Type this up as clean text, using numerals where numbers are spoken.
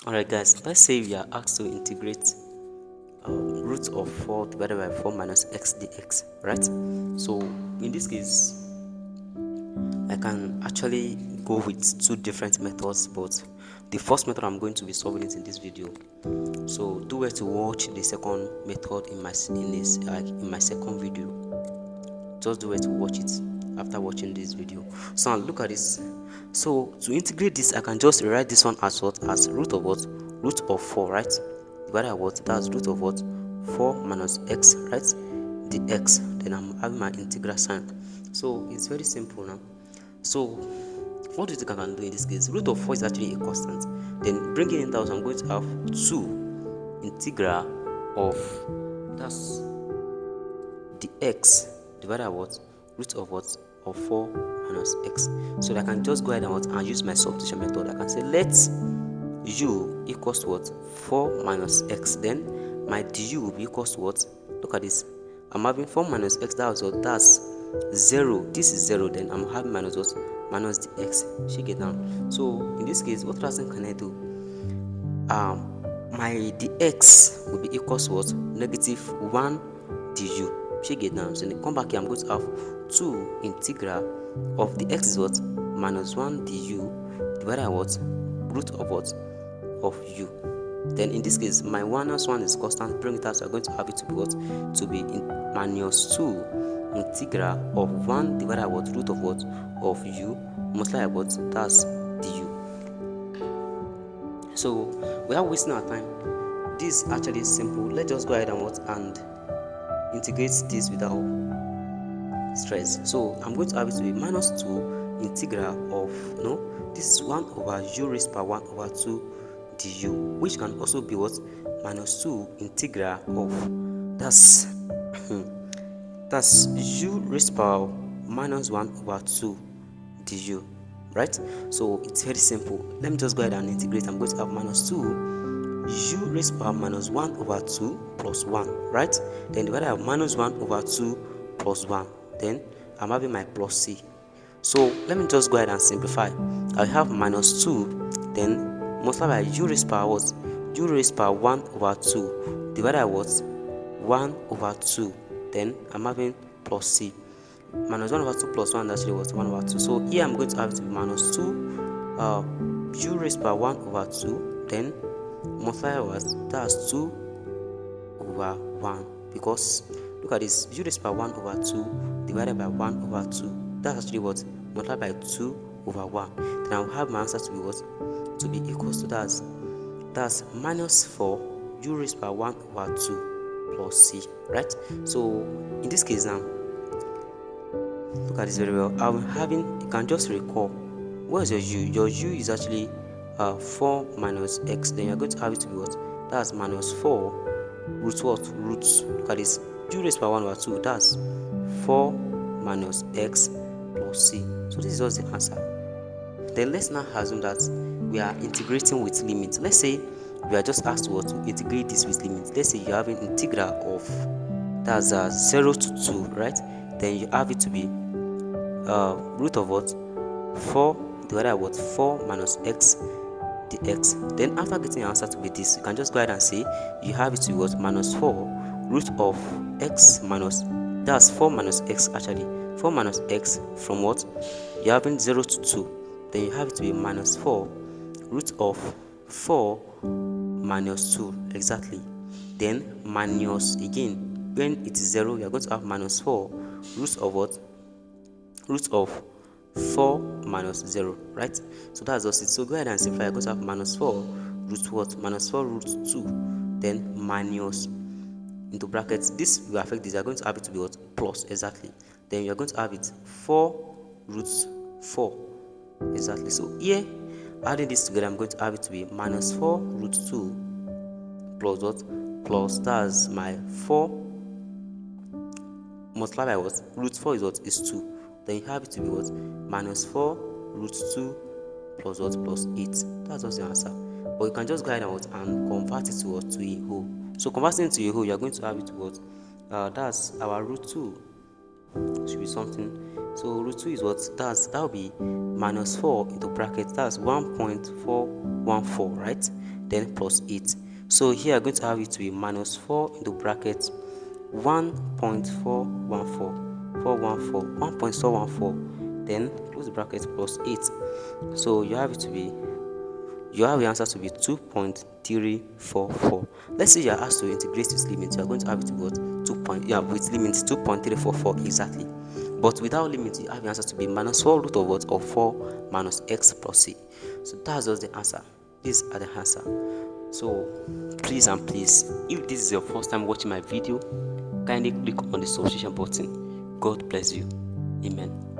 Alright guys, let's say we are asked to integrate root of 4 divided by 4 minus x dx, right? So in this case, I can actually go with two different methods, but the first method I'm going to be solving it in this video. So do well to watch the second method in my second video. Just do well to watch it after watching this video. So now look at this. So to integrate this, I can just rewrite this one as what? As root of what? Root of 4, right? Divided by what? That's root of what? 4 minus x, right? The x. Then I'm having my integral sign. So it's very simple now. So what do you think I can do in this case? Root of 4 is actually a constant. Then bringing it out, I'm going to have 2 integral of, that's the x divided by what? Root of what? Of 4 minus x. So that I can just go ahead and use my substitution method. I can say let u equals to what? 4 minus x. Then my du will be equals to what? Look at this. I'm having 4 minus x, that's what? That's 0. This is 0. Then I'm having minus what? Minus the x. Shake it down. So in this case, what else can I do? My dx will be equals to what? Negative 1 du. Shake it down. So then come back here, I'm going to have 2 integral of the x is what? Minus 1 du divided by what? Root of what? Of u. Then in this case, my 1 minus 1 is constant. Bring it out, so I'm going to have it to be what? To be minus 2 integral of 1 divided by what? Root of what? Of u multiplied by what? That's du. So without wasting our time, this actually is simple. Let's just go ahead and what? And integrate this without stress. So I'm going to have it to be minus 2 integral of, this is 1 over u raised by 1 over 2 du, which can also be what? Minus 2 integral of, that's that's u raised by minus 1 over 2 du, right? So it's very simple. Let me just go ahead and integrate. I'm going to have minus 2 u raised by minus 1 over 2 plus 1, right? Then divided by minus 1 over 2 plus 1. Then I'm having my plus c. So let me just go ahead and simplify. I have minus 2, then multiply by u raised by what? U raised by 1 over 2 divided by what? 1 over 2. Then I'm having plus c. Minus 1 over 2 plus 1, that's actually what? 1 over 2. So here I'm going to have it to be minus 2 u raised by 1 over 2. Then multiply what? That's 2 over 1. Because look at this, u raised by 1 over 2 divided by 1 over 2. That's actually what? Multiplied by 2 over 1. Then I'll have my answer to be what? To be equals to that's minus 4 u raised by 1 over 2 plus c, right? So in this case now, look at this very well. You can just recall, what is your u? Your u is actually 4 minus x. Then you're going to have it to be what? That's minus 4 root what? Roots. Look at this, u raised by 1 over 2, that's 4 minus x plus c. So this is just the answer. Then let's now assume that we are integrating with limits. Let's say we are just asked to integrate this with limits. Let's say you're having integral of, that's 0 to 2, right? Then you have it to be root of what? 4 divided by what? 4 minus x dx. Then after getting your answer to be this, you can just go ahead and say you have it to be what? Minus 4 root of x minus, that's 4 minus x actually. 4 minus x from what? You're having 0 to 2. Then you have it to be minus 4 root of 4 minus 2, exactly. Then minus again, when it is 0, we are going to have minus 4 root of what? Root of 4 minus 0, right? So that's just it. So go ahead and simplify. You're going to have minus 4 root what? Minus 4 root 2, then minus into brackets. This will affect this. You're going to have it to be what? Plus, exactly. Then you're going to have it 4 root 4, exactly. So here, adding this together, I'm going to have it to be minus 4 root 2 plus what? Plus, that's my 4 multiplied by what? Root 4 is what? Is 2. Then you have it to be what? Minus 4 root 2 plus what? Plus 8. That's just the answer. But you can just go ahead and what? And convert it to what? To a whole. So converting it to a whole, you're going to have it to what? That's our root 2. Should be something. So root 2 is what? That will be minus 4 into bracket. That's 1.414, right? then plus 8. So here I'm going to have it to be minus 4 into bracket 1.414, 1.414, then close the bracket plus 8. So you have the answer to be 2.344. Let's say you are asked to integrate with limit. You are going to have it to be with limit 2.344 exactly. But without limit, you have the answer to be minus 4 root of what? Of 4 minus x plus c. So that's just the answer. These are the answer. So please and please, if this is your first time watching my video, kindly click on the subscription button. God bless you. Amen.